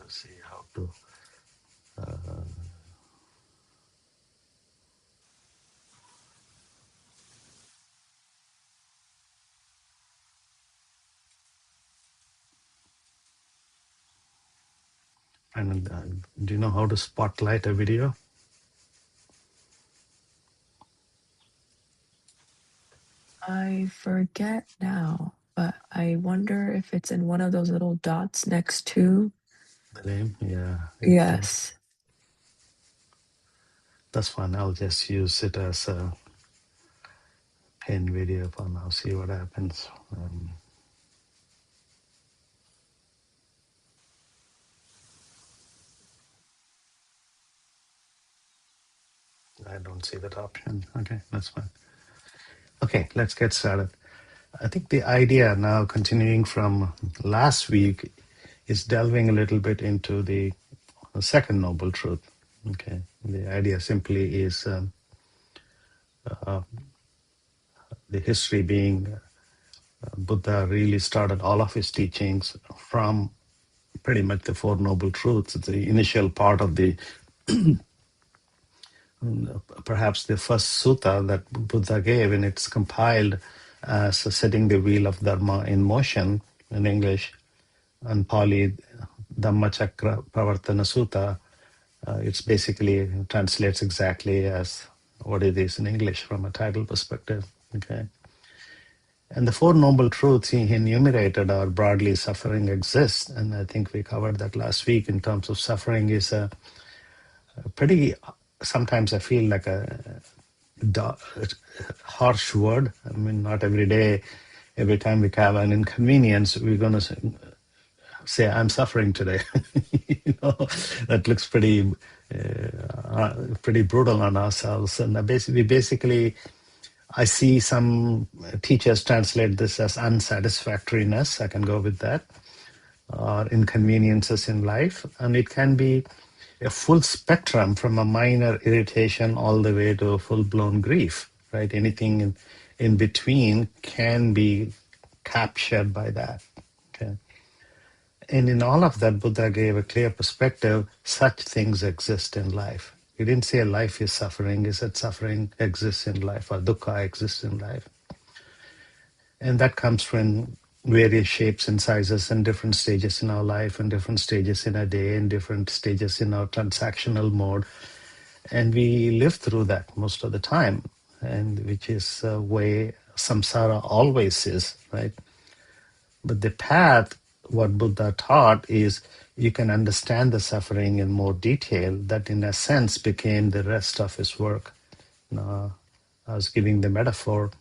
to see how to. Uh, and do you know how to spotlight a video? I forget now, but I wonder if it's in one of those little dots next to. The name? Yeah. Yes. That's fine. I'll just use it as a pin video for now. See what happens. I don't see that option. Okay, that's fine. Okay, let's get started. I think the idea now, continuing from last week, is delving a little bit into the second noble truth. Okay, the idea simply is uh, the history being Buddha really started all of his teachings from pretty much the Four Noble Truths. It's the initial part of the perhaps the first sutta that Buddha gave, and it's compiled as setting the wheel of Dharma in motion in English, and Pali Dhammachakra Pravartana Sutta. It's basically translates exactly as what it is in English from a title perspective. Okay. And the Four Noble Truths he enumerated are broadly suffering exists. And I think we covered that last week in terms of suffering is a pretty, sometimes I feel like a harsh word. I mean, not every day, every time we have an inconvenience, we're going to say, I'm suffering today. That looks pretty brutal on ourselves. And basically, I see some teachers translate this as unsatisfactoriness. I can go with that, or inconveniences in life. And it can be a full spectrum from a minor irritation all the way to full-blown grief, right? Anything in between can be captured by that. Okay. And in all of that, Buddha gave a clear perspective. Such things exist in life. He didn't say life is suffering. He said suffering exists in life, or dukkha exists in life. And that comes from various shapes and sizes and different stages in our life and different stages in a day and different stages in our transactional mode. And we live through that most of the time, and which is a way samsara always is, right? But the path, what Buddha taught is you can understand the suffering in more detail. That in a sense became the rest of his work. I was giving the metaphor.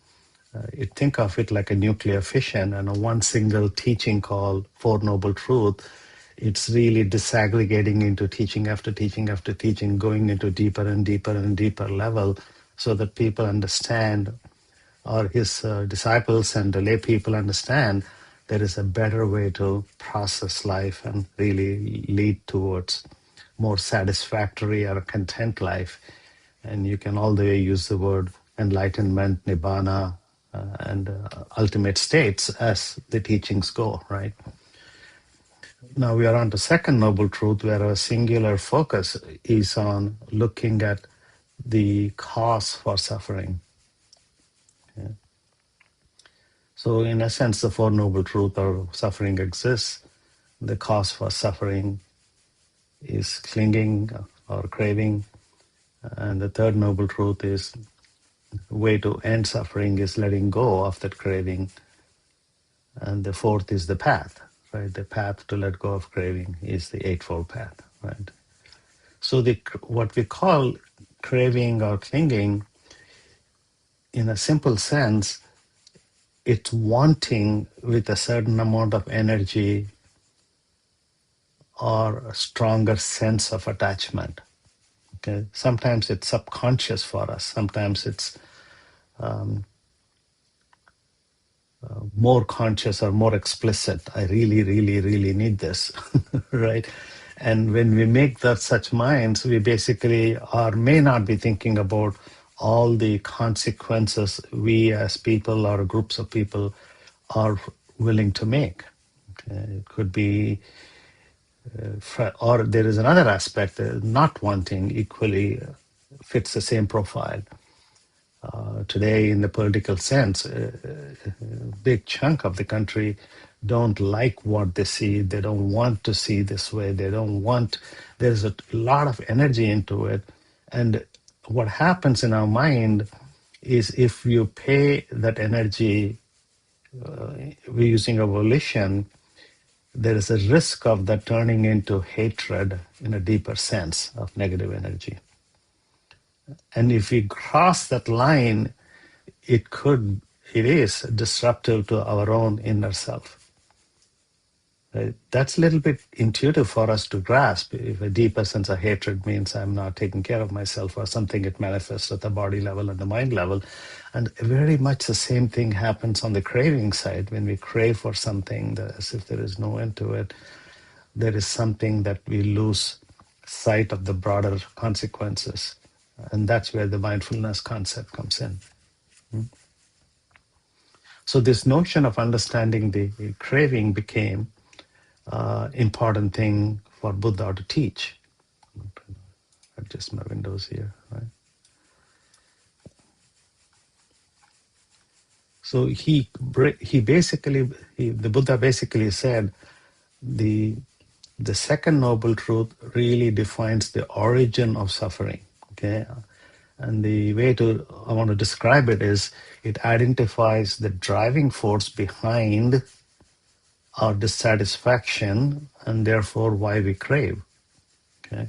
You think of it like a nuclear fission, and a one single teaching called Four Noble Truth. It's really disaggregating into teaching after teaching after teaching, going into deeper and deeper and deeper level, so that people understand, or his disciples and the lay people understand, there is a better way to process life and really lead towards more satisfactory or content life. And you can all the way use the word enlightenment, nibbana, and ultimate states as the teachings go, right? Now we are on to second noble truth, where our singular focus is on looking at the cause for suffering. Yeah. So in a sense, the four noble truths or suffering exists. The cause for suffering is clinging or craving. And the third noble truth is way to end suffering is letting go of that craving. And the fourth is the path, right? The path to let go of craving is the Eightfold Path, right? So what we call craving or clinging, in a simple sense, it's wanting with a certain amount of energy or a stronger sense of attachment. Okay, sometimes it's subconscious for us. Sometimes it's more conscious or more explicit. I really, really, really need this, right? And when we make that such minds, we basically are may not be thinking about all the consequences we as people or groups of people are willing to make. Okay? It could be Or there is another aspect, not wanting equally fits the same profile. Today, in the political sense, a big chunk of the country don't like what they see. They don't want to see this way. They don't want, there's a lot of energy into it. And what happens in our mind is if you pay that energy we're using a volition, there is a risk of that turning into hatred in a deeper sense of negative energy. And if we cross that line, it is disruptive to our own inner self. Right? That's a little bit intuitive for us to grasp. If a deeper sense of hatred means I'm not taking care of myself or something, it manifests at the body level and the mind level. And very much the same thing happens on the craving side. When we crave for something, as if there is no end to it, there is something that we lose sight of the broader consequences. And that's where the mindfulness concept comes in. So this notion of understanding the craving became important thing for Buddha to teach. Adjust my windows here, right? So the Buddha basically said the second noble truth really defines the origin of suffering. Okay, and the way I want to describe it is it identifies the driving force behind our dissatisfaction and therefore why we crave. Okay,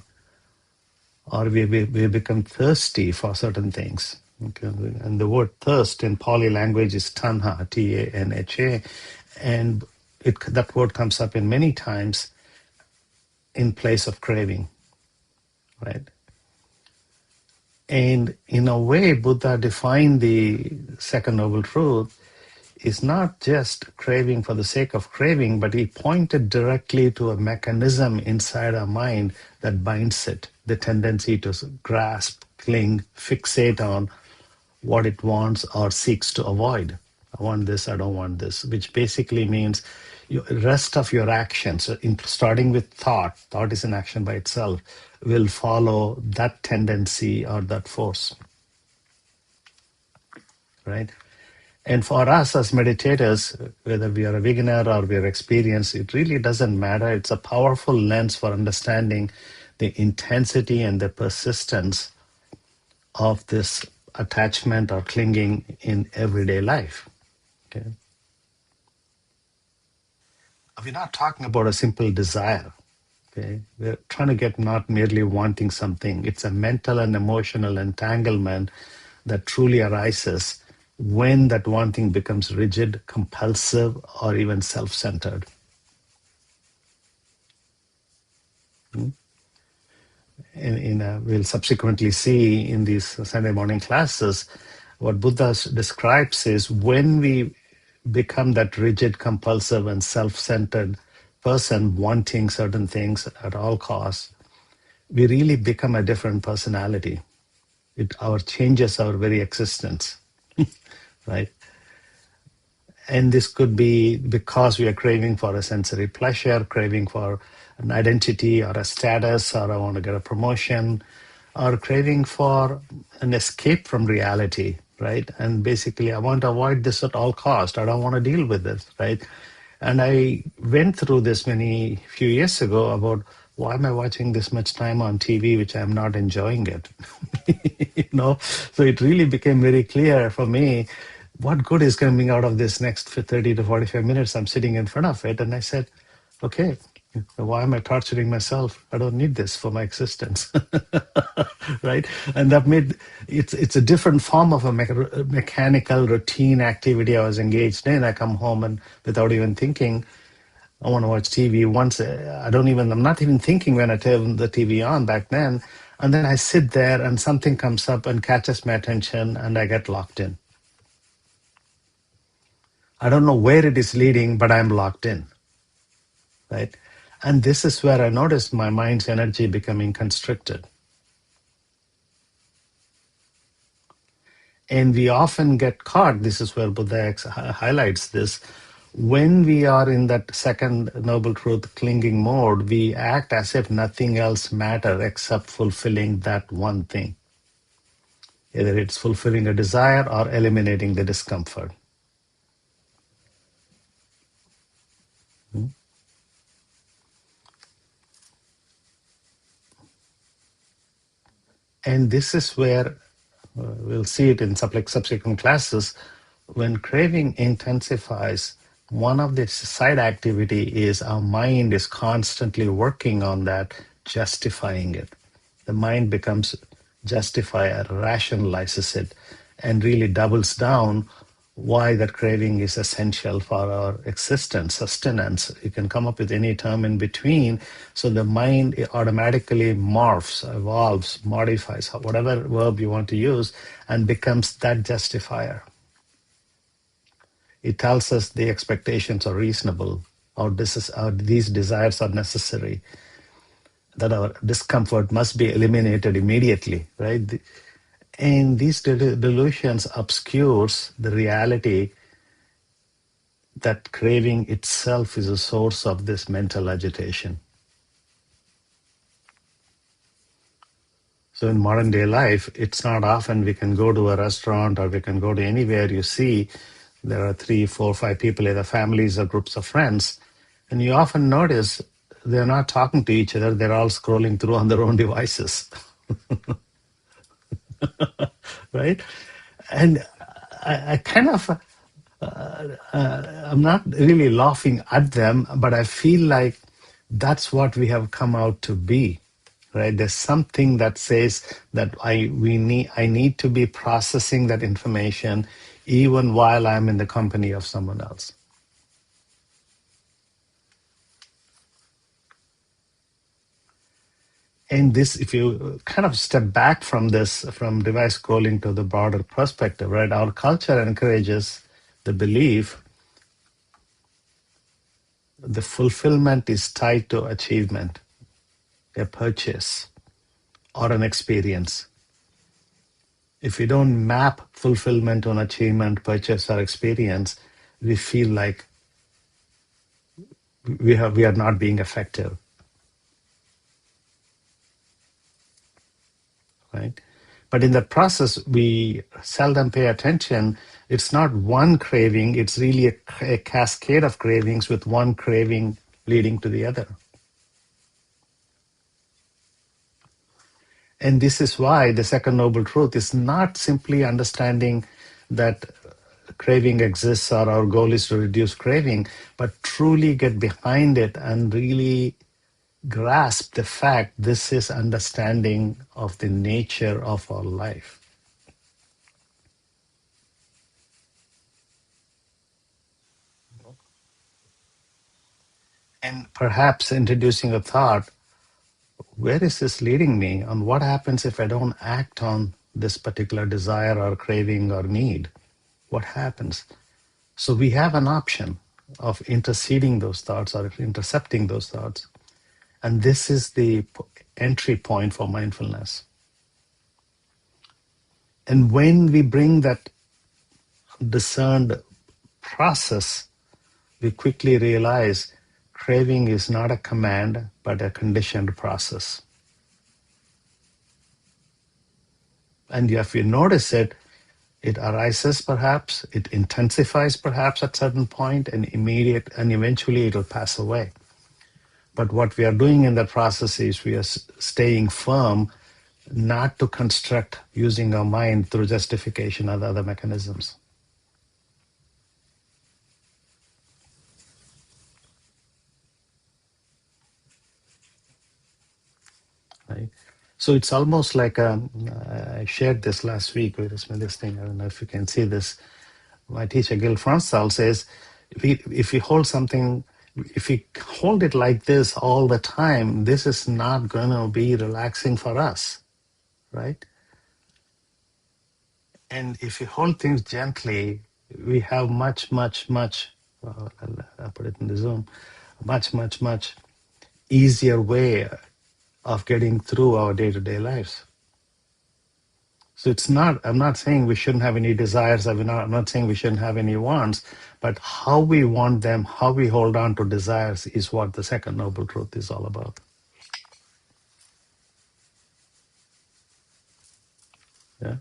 or we become thirsty for certain things. Okay? And the word thirst in Pali language is tanha, T-A-N-H-A, and that word comes up in many times in place of craving, right? And in a way, Buddha defined the second noble truth is not just craving for the sake of craving, but he pointed directly to a mechanism inside our mind that binds it, the tendency to grasp, cling, fixate on what it wants or seeks to avoid. I want this, I don't want this, which basically means the rest of your actions, starting with thought is an action by itself, will follow that tendency or that force, right? And for us as meditators, whether we are a beginner or we are experienced, it really doesn't matter. It's a powerful lens for understanding the intensity and the persistence of this attachment or clinging in everyday life. Okay. We're not talking about a simple desire. Okay, we're trying to get not merely wanting something. It's a mental and emotional entanglement that truly arises when that wanting becomes rigid, compulsive, or even self-centered. We'll subsequently see in these Sunday morning classes, what Buddha describes is when we become that rigid, compulsive, and self-centered person wanting certain things at all costs, we really become a different personality. It changes our very existence, right? And this could be because we are craving for a sensory pleasure, craving for an identity or a status, or I want to get a promotion, or craving for an escape from reality, right? And basically, I want to avoid this at all cost. I don't want to deal with this, right? And I went through this few years ago about why am I watching this much time on TV, which I'm not enjoying it, So it really became very clear for me what good is coming out of this next 30 to 45 minutes I'm sitting in front of it. And I said, okay, why am I torturing myself? I don't need this for my existence, right? And that made it's a different form of a mechanical routine activity I was engaged in. I come home and without even thinking, I want to watch TV. I'm not even thinking when I turn the TV on back then. And then I sit there and something comes up and catches my attention and I get locked in. I don't know where it is leading, but I'm locked in, right? And this is where I noticed my mind's energy becoming constricted. And we often get caught, this is where Buddha highlights this, When we are in that second noble truth clinging mode, we act as if nothing else matters except fulfilling that one thing. Either it's fulfilling a desire or eliminating the discomfort. And this is where we'll see it in subsequent classes. When craving intensifies, one of the side activity is our mind is constantly working on that, justifying it. The mind becomes justifier, rationalizes it, and really doubles down why that craving is essential for our existence, sustenance. You can come up with any term in between. So the mind automatically morphs, evolves, modifies, whatever verb you want to use, and becomes that justifier. It tells us the expectations are reasonable, or these desires are necessary, that our discomfort must be eliminated immediately, right? And these delusions obscures the reality that craving itself is a source of this mental agitation. So in modern day life, it's not often we can go to a restaurant or we can go to anywhere you see there are 3, 4, 5 people, either families or groups of friends, and you often notice they're not talking to each other, they're all scrolling through on their own devices. Right? And I kind of, I'm not really laughing at them, but I feel like that's what we have come out to be, right? There's something that says that I need to be processing that information even while I'm in the company of someone else. And this, if you kind of step back from this, from device scrolling to the broader perspective, right? Our culture encourages the belief the fulfillment is tied to achievement, a purchase, or an experience. If we don't map fulfillment on achievement, purchase, or experience, we feel like we are not being effective, right? But in the process, we seldom pay attention. It's not one craving, it's really a cascade of cravings with one craving leading to the other. And this is why the second noble truth is not simply understanding that craving exists or our goal is to reduce craving, but truly get behind it and really grasp the fact this is understanding of the nature of our life. And perhaps introducing a thought, where is this leading me? And what happens if I don't act on this particular desire or craving or need? What happens? So we have an option of interceding those thoughts or intercepting those thoughts. And this is the entry point for mindfulness. And when we bring that discerned process, we quickly realize craving is not a command, but a conditioned process. And if you notice it, it arises perhaps, it intensifies perhaps at certain point, and eventually it'll pass away. But what we are doing in that process is we are staying firm not to construct using our mind through justification or other mechanisms. Right? So it's almost like I shared this last week with this thing. I don't know if you can see this. My teacher Gil Fransal says, if we hold something, if we hold it like this all the time, this is not going to be relaxing for us, right? And if we hold things gently, we have much, I'll put it in the Zoom, much easier way of getting through our day-to-day lives. So it's not, I'm not saying we shouldn't have any desires. I'm not saying we shouldn't have any wants, but how we want them, how we hold on to desires is what the second noble truth is all about. Yeah.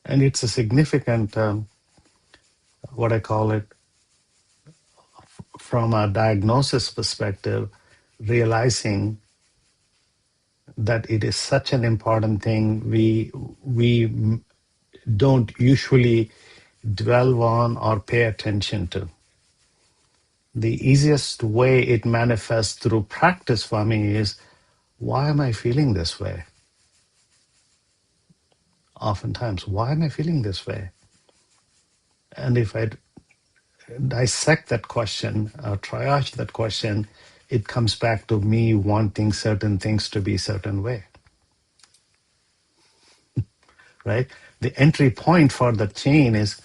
And it's a significant, what I call it, from a diagnosis perspective, realizing that it is such an important thing we don't usually dwell on or pay attention to. The easiest way it manifests through practice for me is, why am I feeling this way? Oftentimes, why am I feeling this way? And if I dissect that question, triage that question, it comes back to me wanting certain things to be a certain way, right? The entry point for the chain is,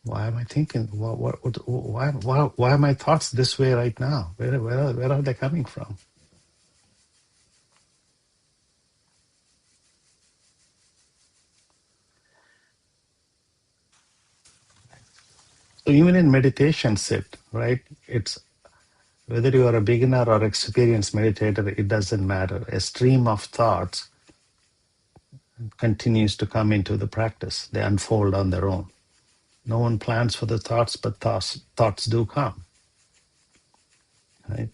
why am I thinking? Why are my thoughts this way right now? Where are they coming from? So even in meditation sit, right? It's whether you are a beginner or experienced meditator, it doesn't matter. A stream of thoughts continues to come into the practice. They unfold on their own. No one plans for the thoughts, but thoughts do come, right?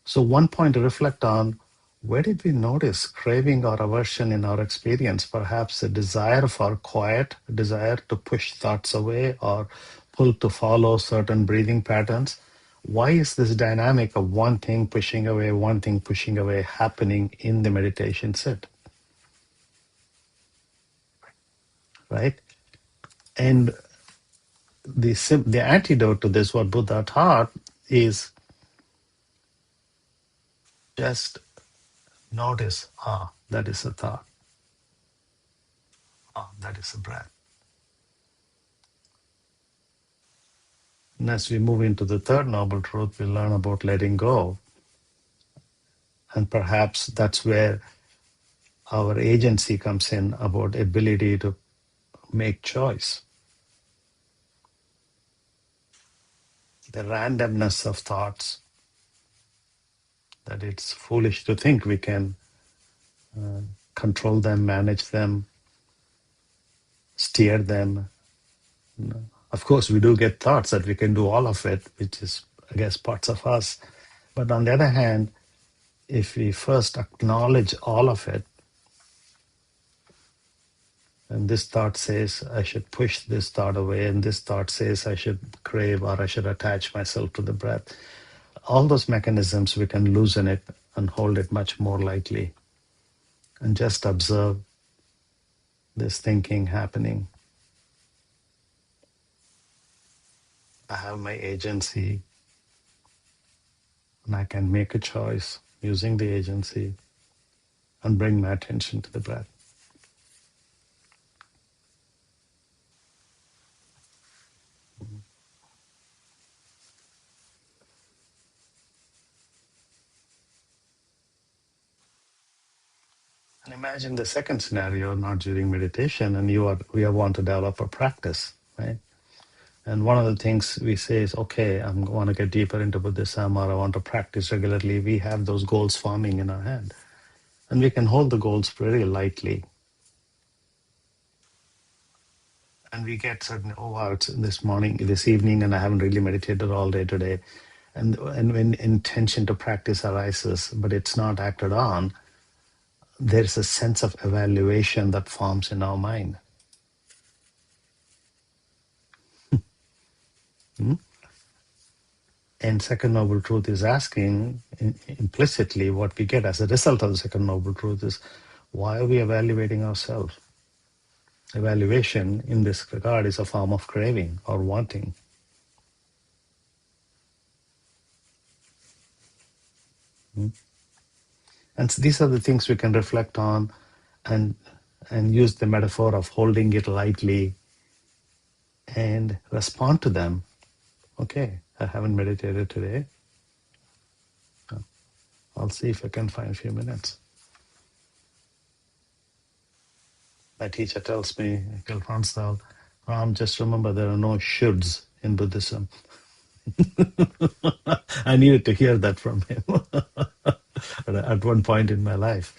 So one point to reflect on, where did we notice craving or aversion in our experience? Perhaps a desire for quiet, a desire to push thoughts away or pull to follow certain breathing patterns. Why is this dynamic of one thing pushing away happening in the meditation sit, right? And the antidote to this, what Buddha taught, is just notice, that is a thought. That is a breath. And as we move into the third noble truth, we learn about letting go. And perhaps that's where our agency comes in, about ability to make choice. The randomness of thoughts, that it's foolish to think we can control them, manage them, steer them. Of course, we do get thoughts that we can do all of it, which is, I guess, parts of us. But on the other hand, if we first acknowledge all of it, and this thought says I should push this thought away, and this thought says I should crave or I should attach myself to the breath, all those mechanisms, we can loosen it and hold it much more lightly and just observe this thinking happening. I have my agency and I can make a choice using the agency and bring my attention to the breath. And imagine the second scenario, not during meditation, and we want to develop a practice, right? And one of the things we say is, okay, I want to get deeper into Buddhism, or I want to practice regularly. We have those goals forming in our head. And we can hold the goals very lightly. And we get certain, oh, wow, it's this evening, and I haven't really meditated all day today. And when intention to practice arises, but it's not acted on, there's a sense of evaluation that forms in our mind. Hmm? And second noble truth is asking implicitly, what we get as a result of the second noble truth is, why are we evaluating ourselves? Evaluation in this regard is a form of craving or wanting. Hmm? And so these are the things we can reflect on and use the metaphor of holding it lightly and respond to them. Okay, I haven't meditated today. I'll see if I can find a few minutes. My teacher tells me, Ram, just remember there are no shoulds in Buddhism. I needed to hear that from him at one point in my life,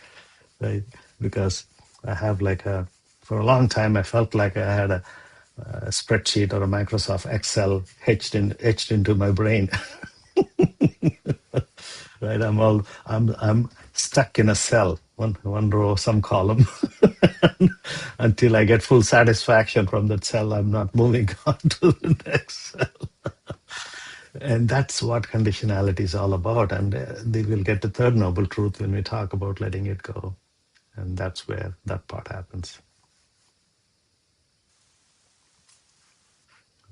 right? Because I have for a long time, I felt like I had a spreadsheet or a Microsoft Excel etched into my brain. Right, I'm stuck in a cell, one row, some column, until I get full satisfaction from that cell. I'm not moving on to the next cell. And that's what conditionality is all about. And they will get the third noble truth when we talk about letting it go. And that's where that part happens.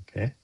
Okay.